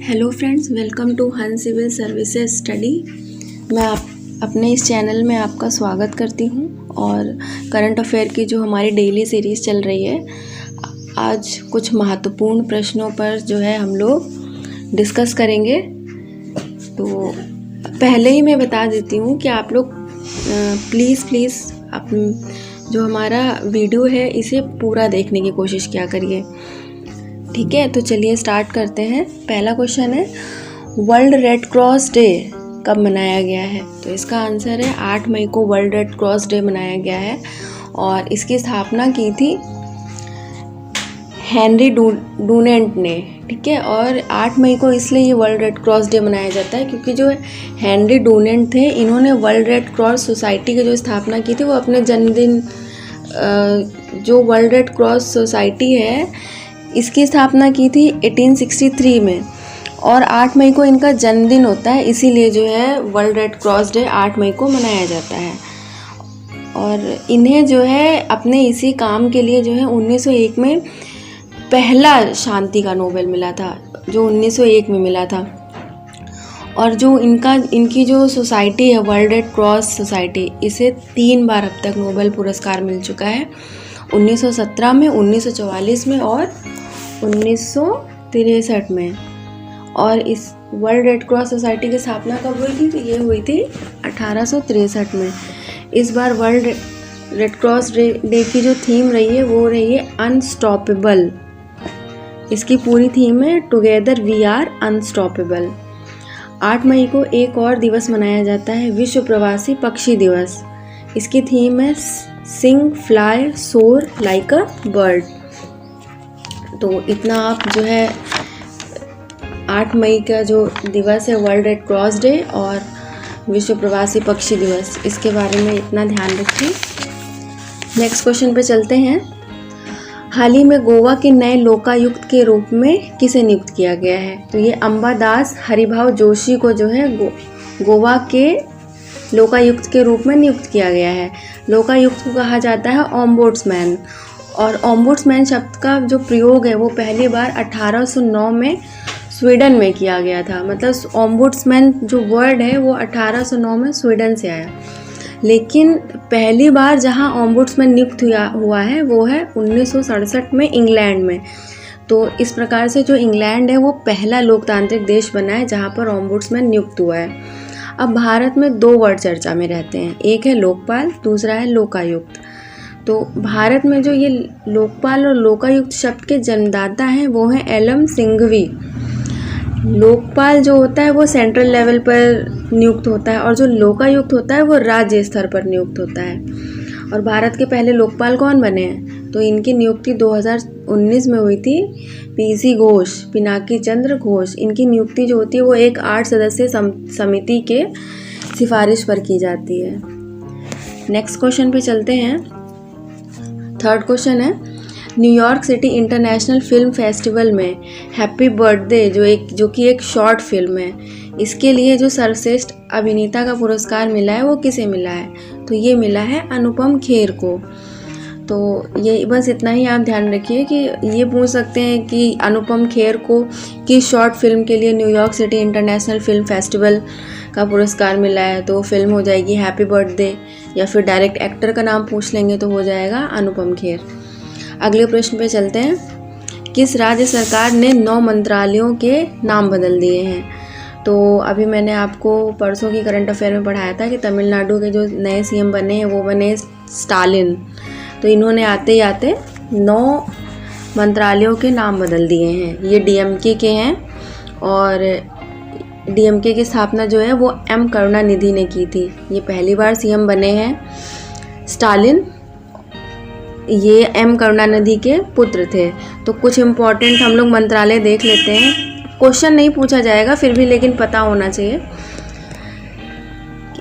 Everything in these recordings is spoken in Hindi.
हेलो फ्रेंड्स, वेलकम टू हंस सिविल सर्विसेज स्टडी। मैं अपने इस चैनल में आपका स्वागत करती हूं और करंट अफेयर की जो हमारी डेली सीरीज़ चल रही है, आज कुछ महत्वपूर्ण प्रश्नों पर जो है हम लोग डिस्कस करेंगे। तो पहले ही मैं बता देती हूं कि आप लोग प्लीज़ आप जो हमारा वीडियो है इसे पूरा देखने की कोशिश किया करिए, ठीक है। तो चलिए स्टार्ट करते हैं। पहला क्वेश्चन है, वर्ल्ड रेड क्रॉस डे कब मनाया गया है? तो इसका आंसर है 8 मई को वर्ल्ड रेड क्रॉस डे मनाया गया है और इसकी स्थापना की थी हेनरी डुनेंट ने, ठीक है। और 8 मई को इसलिए ये वर्ल्ड रेड क्रॉस डे मनाया जाता है क्योंकि जो हेनरी डुनेंट थे, इन्होंने वर्ल्ड रेड क्रॉस सोसाइटी की जो स्थापना की थी वो अपने जन्मदिन, जो वर्ल्ड रेड क्रॉस सोसाइटी है इसकी स्थापना की थी 1863 में और 8 मई को इनका जन्मदिन होता है, इसीलिए जो है वर्ल्ड रेड क्रॉस डे 8 मई को मनाया जाता है। और इन्हें जो है अपने इसी काम के लिए जो है 1901 में पहला शांति का नोबेल मिला था, जो 1901 में मिला था। और जो इनकी जो सोसाइटी है वर्ल्ड रेड क्रॉस सोसाइटी, इसे 3 बार अब तक नोबेल पुरस्कार मिल चुका है, 1917 में, 1944 में और 1963 में। और इस वर्ल्ड रेड क्रॉस सोसाइटी की स्थापना कब हुई थी? तो ये हुई थी 1863 में। इस बार वर्ल्ड रेड क्रॉस डे की जो थीम रही है वो रही है अनस्टॉपेबल। इसकी पूरी थीम है टुगेदर वी आर अनस्टॉपेबल। 8 मई को एक और दिवस मनाया जाता है, विश्व प्रवासी पक्षी दिवस। इसकी थीम है सिंग फ्लाई सोर लाइक अ बर्ड। तो इतना आप जो है 8 मई का जो दिवस है वर्ल्ड रेड क्रॉस डे और विश्व प्रवासी पक्षी दिवस, इसके बारे में इतना ध्यान रखिए। नेक्स्ट क्वेश्चन पे चलते हैं। हाल ही में गोवा के नए लोकायुक्त के रूप में किसे नियुक्त किया गया है? तो ये अंबादास हरिभाव जोशी को जो है गोवा के लोकायुक्त के रूप में नियुक्त किया गया है। लोकायुक्त को कहा जाता है ओम्बुड्समैन, और ओम्बुड्समैन शब्द का जो प्रयोग है वो पहली बार 1809 में स्वीडन में किया गया था। मतलब ओम्बुड्समैन जो वर्ड है वो 1809 में स्वीडन से आया, लेकिन पहली बार जहां ओम्बुड्समैन नियुक्त हुआ है वो है 1967 में इंग्लैंड में। तो इस प्रकार से जो इंग्लैंड है वो पहला लोकतांत्रिक देश बना है जहां पर ओम्बुड्समैन नियुक्त हुआ है। अब भारत में 2 वर्ड चर्चा में रहते हैं, एक है लोकपाल, दूसरा है लोकायुक्त। तो भारत में जो ये लोकपाल और लोकायुक्त शब्द के जन्मदाता हैं वो हैं एलएम सिंघवी। लोकपाल जो होता है वो सेंट्रल लेवल पर नियुक्त होता है और जो लोकायुक्त होता है वो राज्य स्तर पर नियुक्त होता है। और भारत के पहले लोकपाल कौन बने हैं? तो इनकी नियुक्ति 2019 में हुई थी, पीसी घोष, पिनाकी चंद्र घोष। इनकी नियुक्ति जो होती है वो एक 8 सदस्यीय समिति के सिफारिश पर की जाती है। नेक्स्ट क्वेश्चन पे चलते हैं। थर्ड क्वेश्चन है, New York city international film festival में हैप्पी बर्थडे जो कि एक शॉर्ट फिल्म है, इसके लिए जो सर्वश्रेष्ठ अभिनेता का पुरस्कार मिला है वो किसे मिला है? तो ये मिला है अनुपम खेर को। तो ये बस इतना ही आप ध्यान रखिए कि ये पूछ सकते हैं कि अनुपम खेर को किस शॉर्ट फिल्म के लिए New York city international film festival का पुरस्कार मिला है, तो फिल्म हो जाएगी हैप्पी बर्थडे, या फिर डायरेक्ट एक्टर का नाम पूछ लेंगे तो हो जाएगा अनुपम खेर। अगले प्रश्न पे चलते हैं। किस राज्य सरकार ने 9 मंत्रालयों के नाम बदल दिए हैं? तो अभी मैंने आपको परसों की करंट अफेयर में पढ़ाया था कि तमिलनाडु के जो नए सीएम बने हैं वो बने स्टालिन। तो इन्होंने आते ही आते 9 मंत्रालयों के नाम बदल दिए हैं। ये डीएमके के हैं और डीएमके की स्थापना जो है वो एम करुणानिधि ने की थी। ये पहली बार सीएम बने हैं स्टालिन। ये एम करुणानिधि के पुत्र थे। तो कुछ इम्पोर्टेंट हम लोग मंत्रालय देख लेते हैं। क्वेश्चन नहीं पूछा जाएगा फिर भी, लेकिन पता होना चाहिए।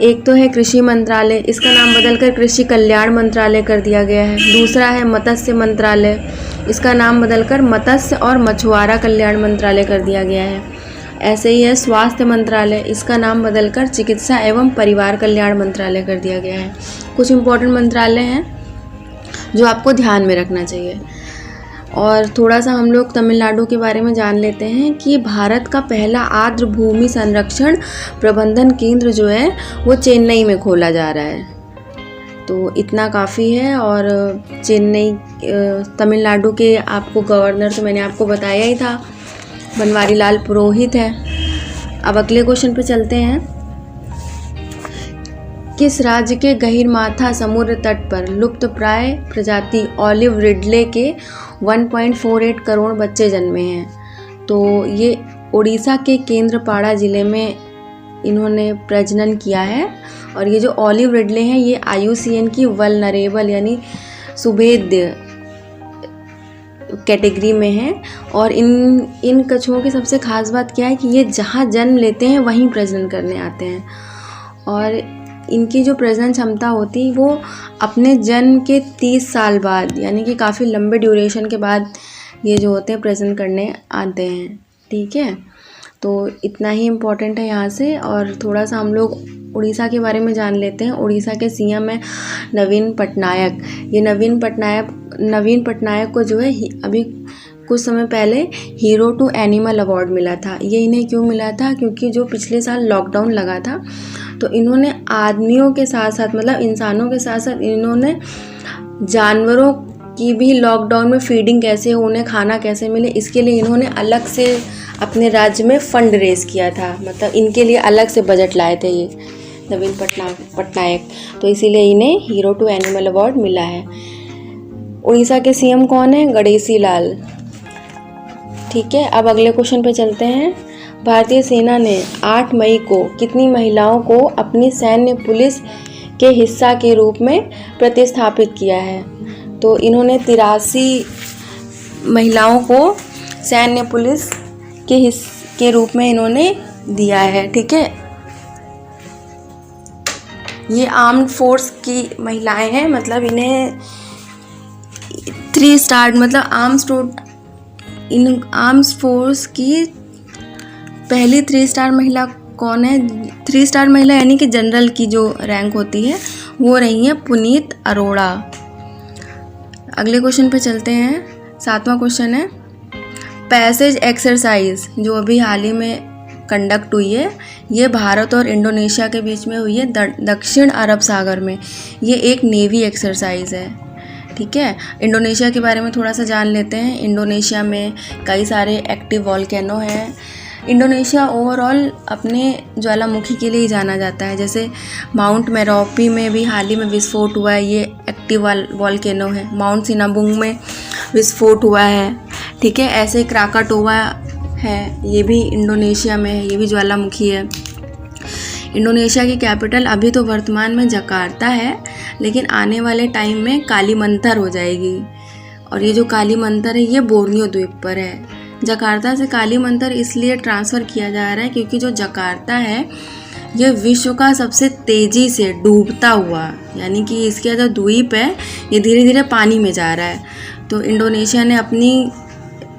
एक तो है कृषि मंत्रालय, इसका नाम बदलकर कृषि कल्याण मंत्रालय कर दिया गया है। दूसरा है मत्स्य मंत्रालय, इसका नाम बदलकर मत्स्य और मछुआरा कल्याण मंत्रालय कर दिया गया है। ऐसे ही है स्वास्थ्य मंत्रालय, इसका नाम बदलकर चिकित्सा एवं परिवार कल्याण मंत्रालय कर दिया गया है। कुछ इम्पोर्टेंट मंत्रालय हैं जो आपको ध्यान में रखना चाहिए। और थोड़ा सा हम लोग तमिलनाडु के बारे में जान लेते हैं कि भारत का पहला आर्द्र भूमि संरक्षण प्रबंधन केंद्र जो है वो चेन्नई में खोला जा रहा है। तो इतना काफ़ी है। और चेन्नई तमिलनाडु के आपको गवर्नर तो मैंने आपको बताया ही था, बनवारी लाल पुरोहित है। अब अगले क्वेश्चन पे चलते हैं। किस राज्य के गहीरमाथा समुद्र तट पर लुप्तप्राय प्रजाति ऑलिव रिडले के 1.48 करोड़ बच्चे जन्मे हैं? तो ये उड़ीसा के केंद्रपाड़ा ज़िले में इन्होंने प्रजनन किया है। और ये जो ऑलिव रिडले हैं ये IUCN की वल्नरेबल यानी सुभेद्य कैटेगरी में है। और इन कछुओं की सबसे खास बात क्या है कि ये जहाँ जन्म लेते हैं वहीं प्रजनन करने आते हैं। और इनकी जो प्रजनन क्षमता होती है वो अपने जन्म के 30 साल बाद यानी कि काफ़ी लंबे ड्यूरेशन के बाद ये जो होते हैं प्रजनन करने आते हैं। ठीक है, तो इतना ही इम्पोर्टेंट है यहाँ से। और थोड़ा सा हम लोग उड़ीसा के बारे में जान लेते हैं। उड़ीसा के CM है नवीन पटनायक। ये नवीन पटनायक को जो है अभी कुछ समय पहले हीरो टू एनिमल अवार्ड मिला था। ये इन्हें क्यों मिला था? क्योंकि जो पिछले साल लॉकडाउन लगा था तो इन्होंने आदमियों के साथ साथ मतलब इंसानों के साथ साथ इन्होंने जानवरों की भी लॉकडाउन में फीडिंग कैसे हो, उन्हें खाना कैसे मिले, इसके लिए इन्होंने अलग से अपने राज्य में फंड रेज किया था। मतलब इनके लिए अलग से बजट लाए थे ये नवीन पटनायक। तो इसीलिए इन्हें हीरो टू एनिमल अवार्ड मिला है। उड़ीसा के CM कौन है? गणेशी लाल। ठीक है, अब अगले क्वेश्चन पे चलते हैं। भारतीय सेना ने 8 मई को कितनी महिलाओं को अपनी सैन्य पुलिस के हिस्सा के रूप में प्रतिस्थापित किया है? तो इन्होंने 83 महिलाओं को सैन्य पुलिस के रूप में इन्होंने दिया है। ठीक है, ये आर्म्ड फोर्स की महिलाएं हैं। मतलब इन्हें 3 स्टार मतलब आर्म्स फोर्स की पहली 3 स्टार महिला कौन है? 3 स्टार महिला यानी कि जनरल की जो रैंक होती है वो रही है पुनीत अरोड़ा। अगले क्वेश्चन पे चलते हैं। 7वां क्वेश्चन है पैसेज एक्सरसाइज जो अभी हाल ही में कंडक्ट हुई है, ये भारत और इंडोनेशिया के बीच में हुई है दक्षिण अरब सागर में। ये एक नेवी एक्सरसाइज है। ठीक है, इंडोनेशिया के बारे में थोड़ा सा जान लेते हैं। इंडोनेशिया में कई सारे एक्टिव वॉल्केनो हैं। इंडोनेशिया ओवरऑल अपने ज्वालामुखी के लिए ही जाना जाता है। जैसे माउंट मेरोपी में भी हाल ही में विस्फोट हुआ है, ये एक्टिव वॉल्केनो है। माउंट सिनाबुंग में विस्फोट हुआ है। ठीक है, ऐसे क्राकाटोवा है, ये भी इंडोनेशिया में है, ये भी ज्वालामुखी है। इंडोनेशिया की कैपिटल अभी तो वर्तमान में जकार्ता है, लेकिन आने वाले टाइम में कालीमंतर हो जाएगी। और ये जो कालीमंतर है ये बोर्नियो द्वीप पर है। जकार्ता से कालीमंतर इसलिए ट्रांसफ़र किया जा रहा है क्योंकि जो जकार्ता है ये विश्व का सबसे तेज़ी से डूबता हुआ यानी कि इसका जो द्वीप है ये धीरे धीरे पानी में जा रहा है। तो इंडोनेशिया ने अपनी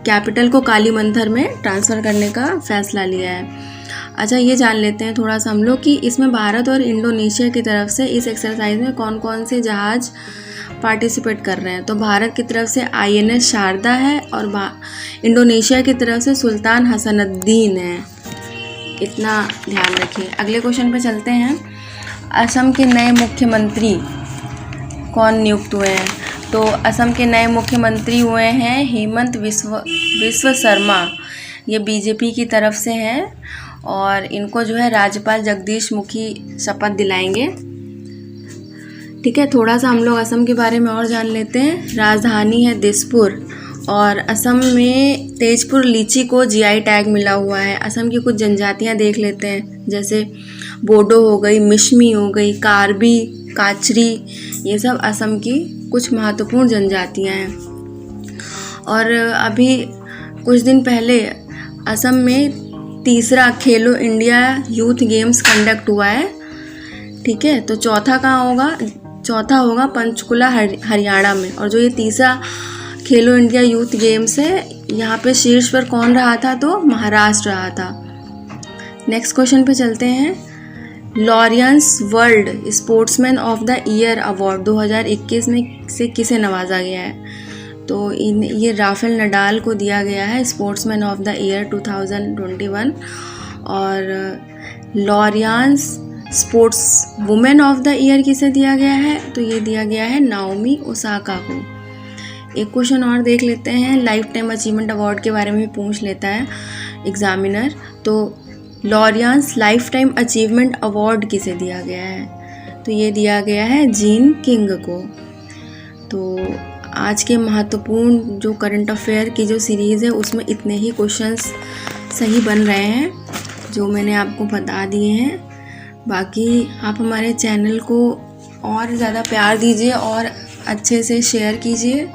कैपिटल को कालीमंतर में ट्रांसफ़र करने का फ़ैसला लिया है। अच्छा, ये जान लेते हैं थोड़ा सा हम लोग कि इसमें भारत और इंडोनेशिया की तरफ से इस एक्सरसाइज में कौन कौन से जहाज़ पार्टिसिपेट कर रहे हैं। तो भारत की तरफ से INS शारदा है और इंडोनेशिया की तरफ से सुल्तान हसनुद्दीन है। इतना ध्यान रखिए। अगले क्वेश्चन पे चलते हैं। असम के नए मुख्यमंत्री कौन नियुक्त हुए हैं? तो असम के नए मुख्यमंत्री हुए हैं हेमंत बिस्वा शर्मा। ये BJP की तरफ से हैं और इनको जो है राज्यपाल जगदीश मुखी शपथ दिलाएंगे। ठीक है, थोड़ा सा हम लोग असम के बारे में और जान लेते हैं। राजधानी है दिसपुर और असम में तेजपुर लीची को GI टैग मिला हुआ है। असम की कुछ जनजातियां देख लेते हैं, जैसे बोडो हो गई, मिशमी हो गई, कार्बी, काचरी, ये सब असम की कुछ महत्वपूर्ण जनजातियां हैं। और अभी कुछ दिन पहले असम में 3रा खेलो इंडिया यूथ गेम्स कंडक्ट हुआ है। ठीक है, तो चौथा होगा पंचकुला हरियाणा में। और जो ये 3रा खेलो इंडिया यूथ गेम्स है यहाँ पे शीर्ष पर कौन रहा था? तो महाराष्ट्र रहा था। नेक्स्ट क्वेश्चन पे चलते हैं। Laureus world sportsman of the year award 2021 में से किसे नवाजा गया है? तो ये राफेल नडाल को दिया गया है स्पोर्ट्समैन ऑफ द ईयर 2021। और Laureus sports women of the year किसे दिया गया है, तो ये दिया गया है नाओमी ओसाका को। एक क्वेश्चन और देख लेते हैं, लाइफ टाइम अचीवमेंट अवार्ड के बारे में भी पूछ लेता है एग्जामिनर। तो लॉरियांस लाइफ टाइम अचीवमेंट अवार्ड किसे दिया गया है, तो ये दिया गया है जीन किंग को। तो आज के महत्वपूर्ण जो करंट अफेयर की जो सीरीज़ है उसमें इतने ही क्वेश्चंस सही बन रहे हैं जो मैंने आपको बता दिए हैं। बाकी आप हमारे चैनल को और ज़्यादा प्यार दीजिए और अच्छे से शेयर कीजिए।